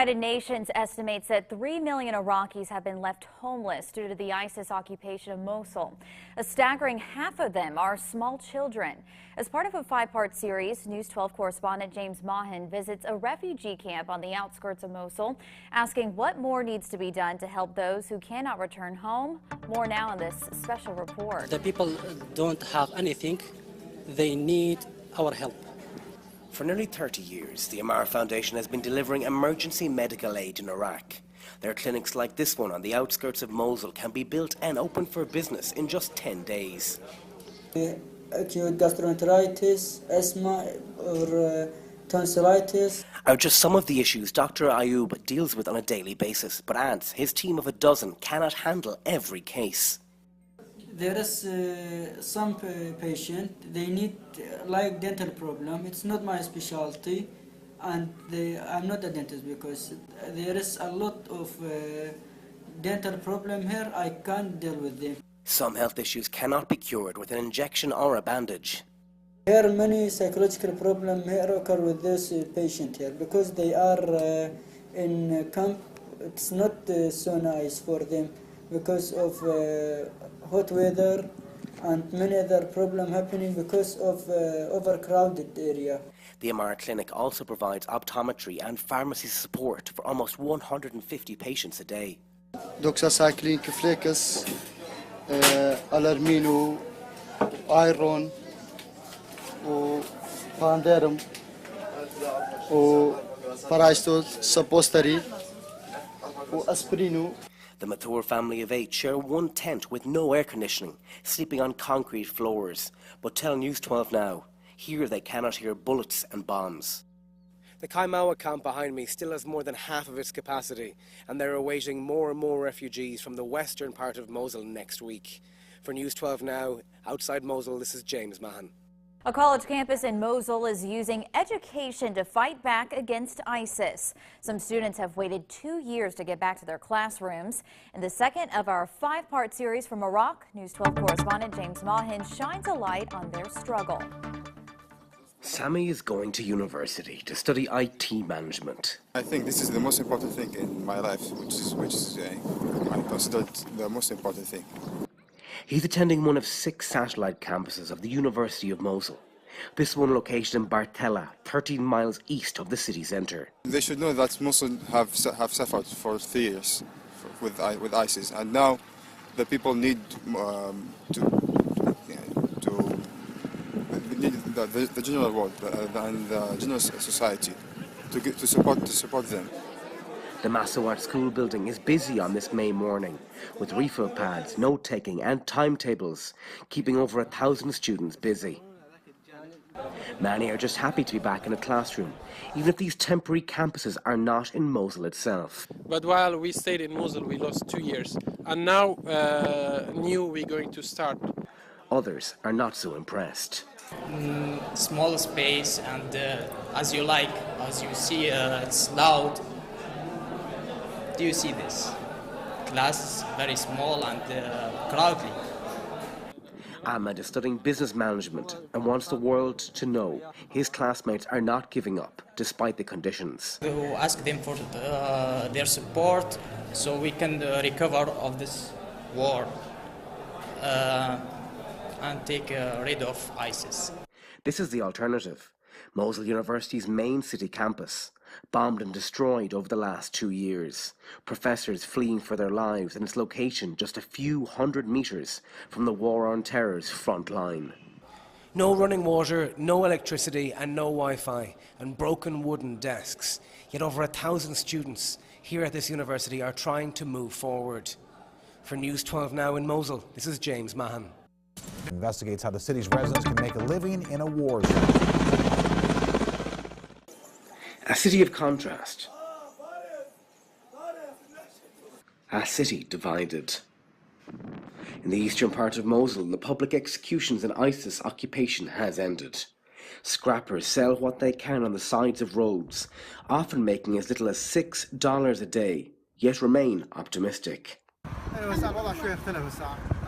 United Nations estimates that 3 million Iraqis have been left homeless due to the ISIS occupation of Mosul. A staggering half of them are small children. As part of a 5-part series, News 12 correspondent James Mahon visits a refugee camp on the outskirts of Mosul, asking what more needs to be done to help those who cannot return home. More now on this special report. The people don't have anything. They need our help. For nearly 30 years, the Ammar Foundation has been delivering emergency medical aid in Iraq. Their clinics like this one on the outskirts of Mosul can be built and open for business in just 10 days. Acute gastroenteritis, asthma or tonsillitis are just some of the issues Dr. Ayub deals with on a daily basis, but adds his team of a dozen cannot handle every case. There is some patient, they need like dental problem. It's not my specialty, and I'm not a dentist because there is a lot of dental problem here. I can't deal with them. Some health issues cannot be cured with an injection or a bandage. There are many psychological problems here occur with this patient here because they are in camp. It's not so nice for them because of hot weather and many other problems happening because of overcrowded area. The Ammar Clinic also provides optometry and pharmacy support for almost 150 patients a day. Doxycycline, Keflex, Alarmino, Iron, Panderum, Parastol, Suppository, Aspirino. The Mathur family of 8 share one tent with no air conditioning, sleeping on concrete floors. But tell News 12 now, here they cannot hear bullets and bombs. The Kaimawa camp behind me still has more than half of its capacity, and they're awaiting more and more refugees from the western part of Mosul next week. For News 12 now, outside Mosul, this is James Mahon. A college campus in Mosul is using education to fight back against ISIS. Some students have waited 2 years to get back to their classrooms. In the second of our 5-part series from Iraq, News 12 correspondent James Mahon shines a light on their struggle. Sami is going to university to study IT management. I think this is the most important thing in my life, which is I consider it the most important thing. He's attending one of 6 satellite campuses of the University of Mosul. This one located in Bartella, 13 miles east of the city centre. They should know that Mosul have suffered for 3 years with ISIS, and now the people need the general world and the general society to support them. The Masawat school building is busy on this May morning, with refill pads, note-taking and timetables, keeping over 1,000 students busy. Many are just happy to be back in a classroom, even if these temporary campuses are not in Mosul itself. But while we stayed in Mosul, we lost 2 years, and now new we're going to start. Others are not so impressed. Small space, and as you see, it's loud. Do you see this? Class is very small and crowded. Ahmed is studying business management and wants the world to know his classmates are not giving up despite the conditions. We will ask them for their support so we can recover of this war and take rid of ISIS. This is the alternative. Mosul University's main city campus, bombed and destroyed over the last 2 years. Professors fleeing for their lives, and its location just a few hundred metres from the war on terror's front line. No running water, no electricity and no Wi-Fi, and broken wooden desks. Yet over 1,000 students here at this university are trying to move forward. For News 12 now in Mosul, this is James Mahon. Investigates how the city's residents can make a living in a war zone. A city of contrast. A city divided. In the eastern part of Mosul, the public executions and ISIS occupation has ended. Scrappers sell what they can on the sides of roads, often making as little as $6 a day, yet remain optimistic.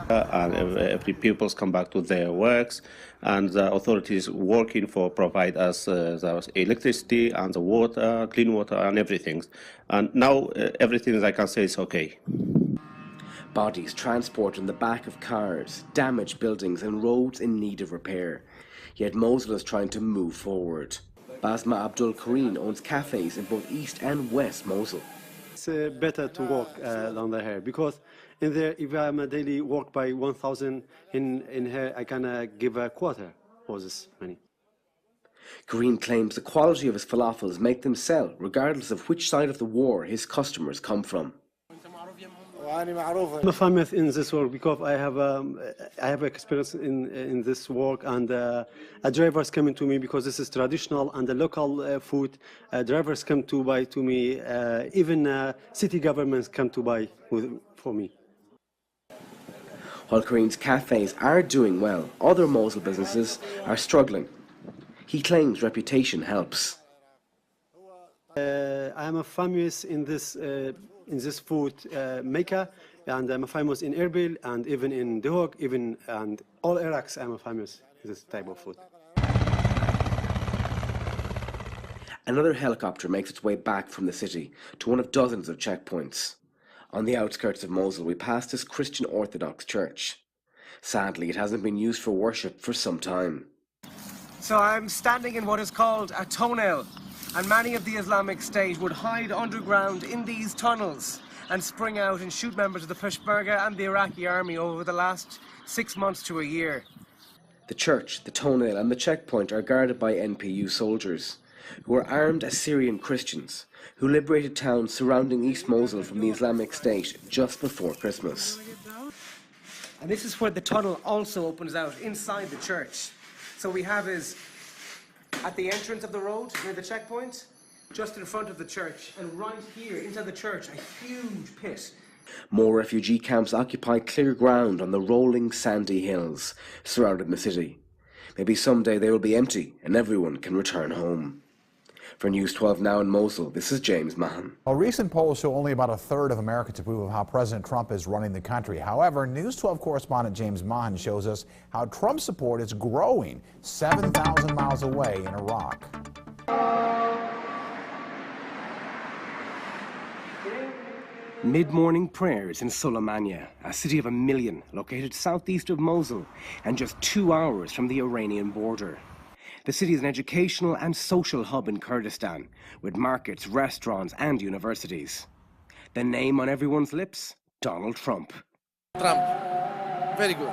And every pupils come back to their works, and the authorities working for provide us the electricity and the water, clean water and everything. And now everything I can say is okay. Bodies transported in the back of cars, damaged buildings and roads in need of repair. Yet Mosul is trying to move forward. Basma Abdul Karim owns cafes in both East and West Mosul. It's better to walk down here because in there, if I'm a daily work by 1,000 in here, I can give a quarter for this money. Karim claims the quality of his falafels make them sell, regardless of which side of the war his customers come from. I'm famous in this work because I have experience in this work, and drivers coming to me because this is traditional and the local food. Drivers come to buy to me. Even city governments come to buy for me. While Karim's cafes are doing well, other Mosul businesses are struggling. He claims reputation helps. I am famous in this food maker, and I'm famous in Erbil and even in Duhok, and all Iraq. I'm famous in this type of food. Another helicopter makes its way back from the city to one of dozens of checkpoints. On the outskirts of Mosul, we pass this Christian Orthodox church. Sadly, it hasn't been used for worship for some time. So I'm standing in what is called a tunnel, and many of the Islamic State would hide underground in these tunnels and spring out and shoot members of the Peshmerga and the Iraqi army over the last 6 months to a year. The church, the tunnel and the checkpoint are guarded by NPU soldiers, who are armed Assyrian Christians, who liberated towns surrounding East Mosul from the Islamic State just before Christmas. And this is where the tunnel also opens out, inside the church. So we have is at the entrance of the road, near the checkpoint, just in front of the church, and right here, inside the church, a huge pit. More refugee camps occupy clear ground on the rolling sandy hills surrounding the city. Maybe someday they will be empty and everyone can return home. For News 12 Now in Mosul, this is James Mahon. Well, recent polls show only about a third of Americans approve of how President Trump is running the country. However, News 12 correspondent James Mahon shows us how Trump support is growing 7,000 miles away in Iraq. Mid-morning prayers in Sulaymaniyah, a city of 1 million located southeast of Mosul and just 2 hours from the Iranian border. The city is an educational and social hub in Kurdistan, with markets, restaurants and universities. The name on everyone's lips? Donald Trump. Trump. Very good.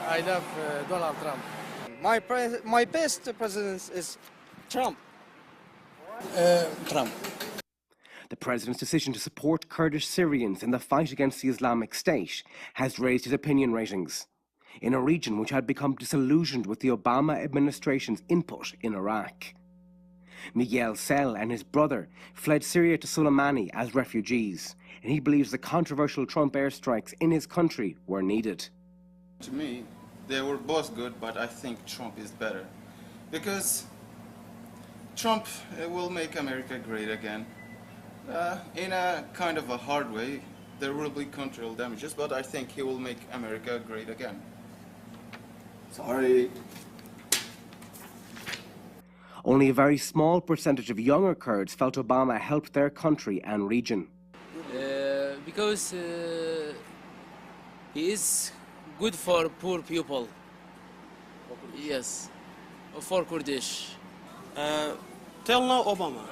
I love Donald Trump. My best president is Trump. Trump. The president's decision to support Kurdish Syrians in the fight against the Islamic State has raised his opinion ratings in a region which had become disillusioned with the Obama administration's input in Iraq. Miguel Cell and his brother fled Syria to Soleimani as refugees, and he believes the controversial Trump airstrikes in his country were needed. To me, they were both good, but I think Trump is better. Because Trump will make America great again. In a kind of a hard way, there will be collateral damages, but I think he will make America great again. Sorry. Only a very small percentage of younger Kurds felt Obama helped their country and region. Because he is good for poor people. Yes, for Kurdish. Tell no Obama.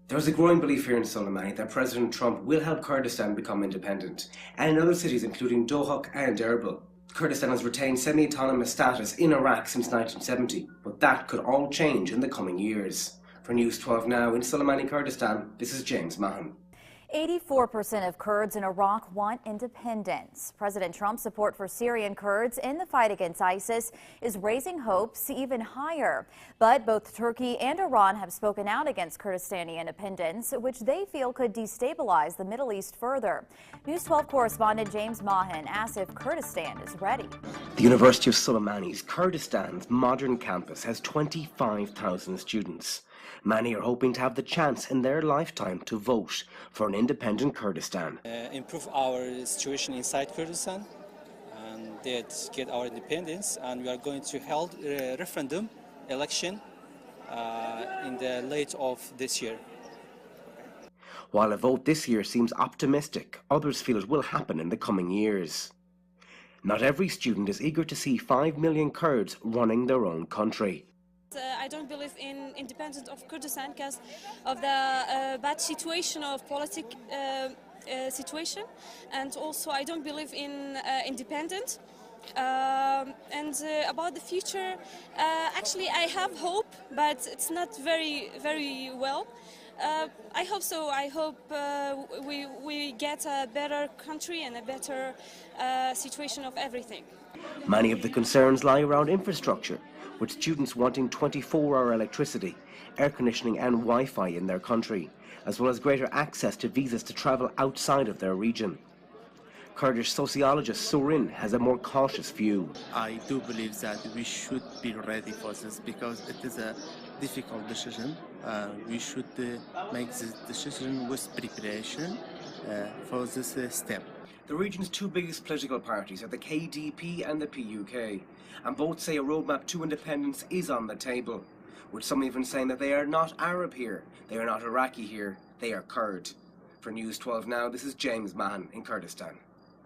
There is a growing belief here in Soleimani that President Trump will help Kurdistan become independent, and in other cities including Dohuk and Erbil. Kurdistan has retained semi-autonomous status in Iraq since 1970, but that could all change in the coming years. For News 12 Now in Soleimani, Kurdistan, this is James Mahon. 84% of Kurds in Iraq want independence. President Trump's support for Syrian Kurds in the fight against ISIS is raising hopes even higher. But both Turkey and Iran have spoken out against Kurdistani independence, which they feel could destabilize the Middle East further. News 12 correspondent James Mahon asks if Kurdistan is ready. The University of Soleimani's Kurdistan's modern campus has 25,000 students. Many are hoping to have the chance in their lifetime to vote for an independent Kurdistan. Improve our situation inside Kurdistan and that get our independence, and we are going to hold a referendum election in the late of this year. While a vote this year seems optimistic, others feel it will happen in the coming years. Not every student is eager to see 5 million Kurds running their own country. I don't believe in independence of Kurdistan because of the bad situation of political situation, and also I don't believe in independence. About the future, actually I have hope, but it's not very well. I hope so. I hope we get a better country and a better situation of everything. Many of the concerns lie around infrastructure, with students wanting 24-hour electricity, air conditioning and Wi-Fi in their country, as well as greater access to visas to travel outside of their region. Kurdish sociologist Surin has a more cautious view. I do believe that we should be ready for this because it is a difficult decision. We should make this decision with preparation for this step. The region's two biggest political parties are the KDP and the PUK, and both say a roadmap to independence is on the table, with some even saying that they are not Arab here, they are not Iraqi here, they are Kurd. For News 12 Now, this is James Mahon in Kurdistan.